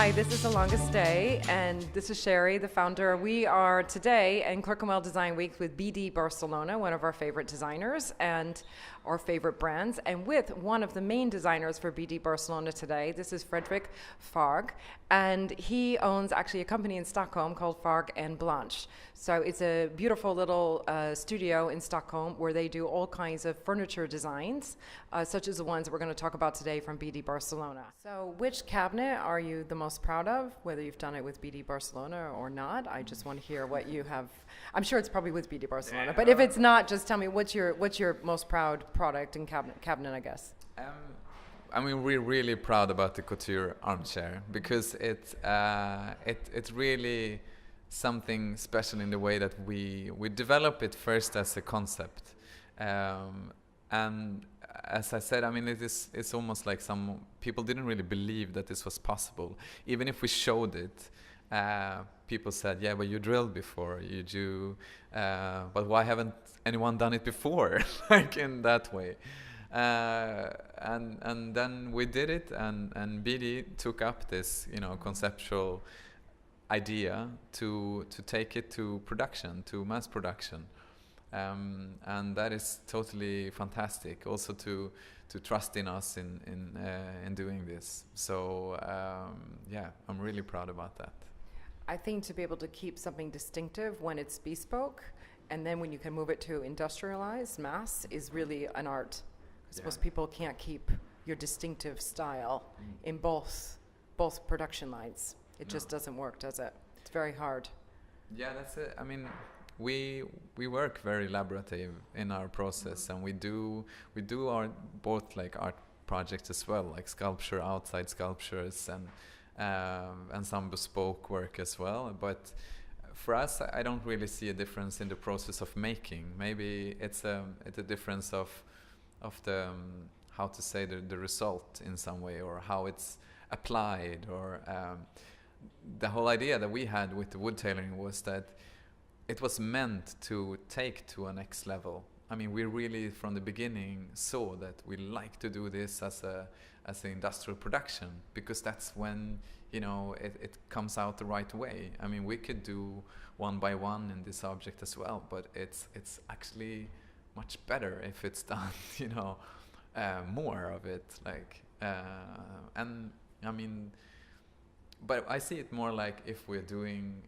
Hi, this is The Longest Day, and this is Sherry, the founder. We are today in Clerkenwell Design Week with BD Barcelona, one of our favorite designers and our favorite brands, and with one of the main designers for BD Barcelona today. This is Fredrik Färg, and he owns actually a company in Stockholm called Färg Blanche. So it's a beautiful little studio in Stockholm where they do all kinds of furniture designs, such as the ones that we're going to talk about today from BD Barcelona. So which cabinet are you the most proud of, whether you've done it with BD Barcelona or not? I just want to hear what you have. I'm sure it's probably with BD Barcelona, but if it's not, just tell me what's your most proud product and cabinet, I guess. I mean, we're really proud about the couture armchair because it's really something special in the way that we develop it first as a concept, and as I said, I mean, it's almost like some people didn't really believe that this was possible. Even if we showed it, people said, "Yeah, but you drilled before, you do, but why haven't anyone done it before?" Like in that way. And then we did it, and BD took up this, conceptual idea to take it to production, to mass production. And that is totally fantastic. Also to trust in us in doing this. So yeah, I'm really proud about that. I think to be able to keep something distinctive when it's bespoke, and then when you can move it to industrialized mass, is really an art. Because most people can't keep your distinctive style in both production lines. It just doesn't work, does it? It's very hard. Yeah, that's it. I mean, we work very elaborative in our process, and we do our both like art projects as well, like sculpture, outside sculptures, and some bespoke work as well. But for us, I don't really see a difference in the process of making. Maybe it's a difference of the how to say the result in some way, or how it's applied, or the whole idea that we had with the wood tailoring was that it was meant to take to a next level. I mean, we really from the beginning saw that we like to do this as an industrial production, because that's when it comes out the right way. I mean, we could do one by one in this object as well, but it's actually much better if it's done, more of it, like, and I mean, but I see it more like if we're doing,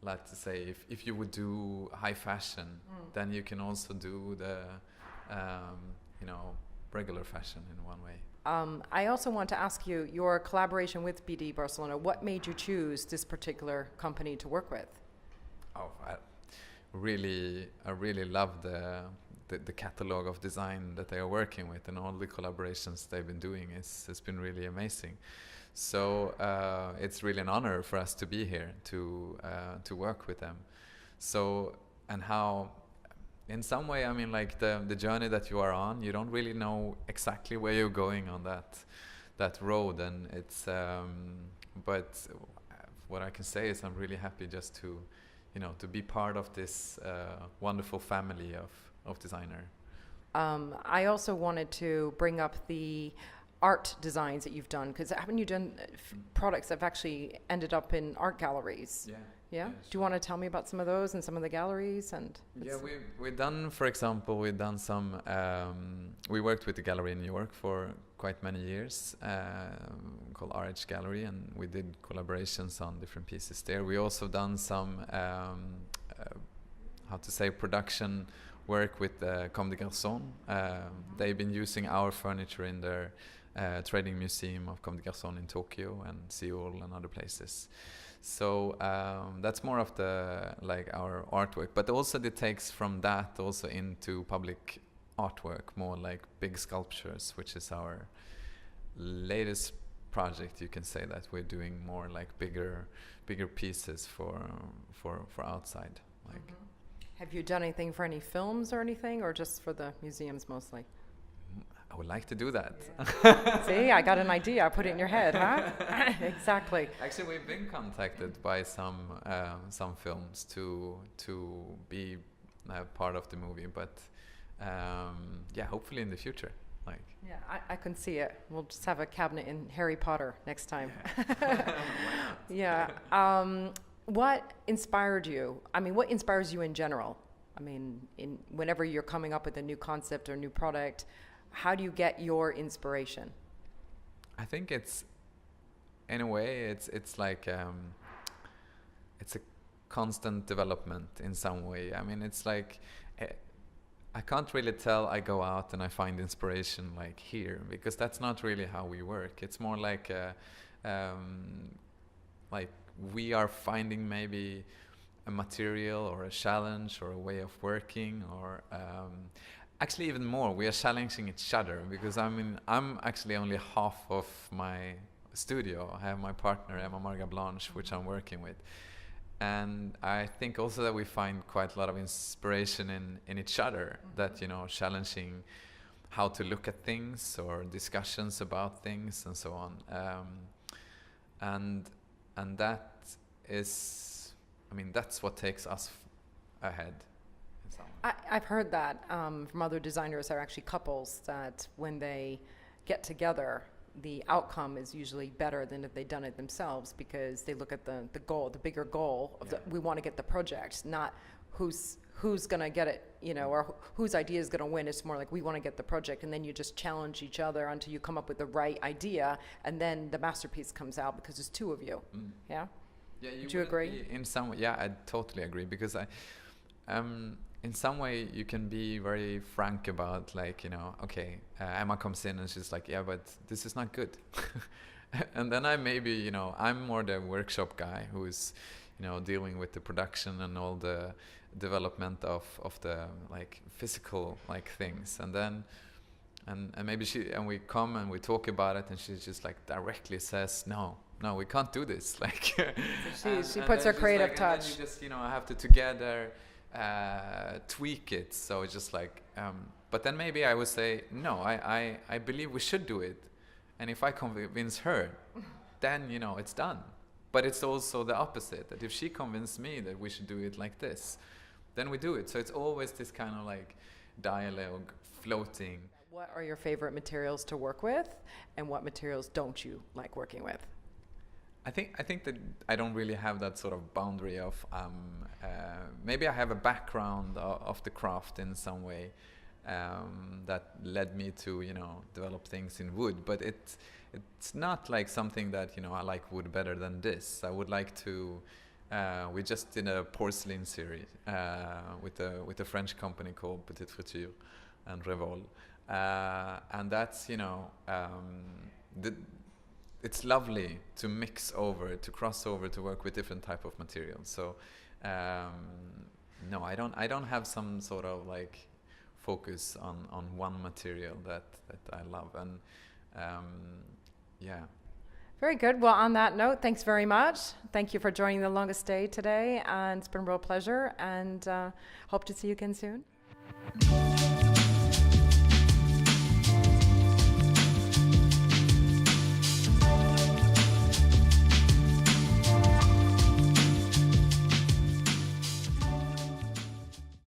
let's say, if you would do high fashion, then you can also do the, regular fashion in one way. I also want to ask you, your collaboration with BD Barcelona, what made you choose this particular company to work with? Oh, I really love the catalog of design that they are working with, and all the collaborations they've been doing. It's been really amazing. So it's really an honor for us to be here to work with them. So, and how, in some way, I mean, like the journey that you are on, you don't really know exactly where you're going on that road, and it's but what I can say is I'm really happy just to be part of this wonderful family of designer. I also wanted to bring up the art designs that you've done, because haven't you done products that have actually ended up in art galleries? Yeah? Do you want to tell me about some of those and some of the galleries? And yeah, we've done, for example, we've done some, we worked with the gallery in New York for quite many years, called RH Gallery, and we did collaborations on different pieces there. We also done some, production work with Comme des Garçons. They've been using our furniture in their trading museum of Comme des Garçons in Tokyo and Seoul and other places. So that's more of our artwork, but also it takes from that also into public artwork, more like big sculptures, which is our latest project. You can say that we're doing more like bigger pieces for outside. Like, have you done anything for any films or anything, or just for the museums mostly? I would like to do that. Yeah. See, I got an idea. I put it in your head, huh? Exactly. Actually, we've been contacted by some films to be part of the movie, but yeah, hopefully in the future. Like. Yeah, I can see it. We'll just have a cabinet in Harry Potter next time. Yeah. What inspired you? I mean, what inspires you in general? I mean, whenever you're coming up with a new concept or new product, how do you get your inspiration? I think it's, in a way, it's like it's a constant development in some way. I mean, it's like I can't really tell I go out and I find inspiration like here, because that's not really how we work. It's more like we are finding maybe a material or a challenge or a way of working, or actually even more, we are challenging each other, because I mean, I'm actually only half of my studio. I have my partner Emma Färg Blanche, which I'm working with. And I think also that we find quite a lot of inspiration in each other, that, you know, challenging how to look at things or discussions about things and so on. And that is, I mean, that's what takes us ahead. I've heard that from other designers. Are actually couples that when they get together, the outcome is usually better than if they'd done it themselves, because they look at the goal, the bigger goal of we want to get the project, not who's going to get it, you know, or whose idea is going to win. It's more like we want to get the project, and then you just challenge each other until you come up with the right idea, and then the masterpiece comes out because there's two of you. Yeah? Yeah, Would you agree? In some way, yeah, I totally agree, because in some way you can be very frank about, like, you know, okay, Emma comes in and she's like, yeah, but this is not good. And then I maybe, you know, I'm more the workshop guy who is, you know, dealing with the production and all the development of the like physical like things. And then and maybe we come and we talk about it, and she just like directly says, no, we can't do this. Like she puts her creative like, touch. And then you just, you know, have to together tweak it. So it's just like, but then maybe I would say, no, I believe we should do it. And if I convince her, then, you know, it's done. But it's also the opposite, that if she convinced me that we should do it like this, then we do it. So it's always this kind of like dialogue floating. What are your favorite materials to work with, and what materials don't you like working with? I think that I don't really have that sort of boundary of maybe I have a background of the craft in some way that led me to, you know, develop things in wood, but it's not like something that, you know, I like wood better than this. I would like to we just did a porcelain series with a French company called Petite Friture and Revol, and that's, you know, it's lovely to mix over, to cross over, to work with different type of materials. So no, I don't have some sort of like focus on one material that I love. And yeah. Very good. Well, on that note, thanks very much. Thank you for joining The Longest Day today, and it's been a real pleasure, and hope to see you again soon.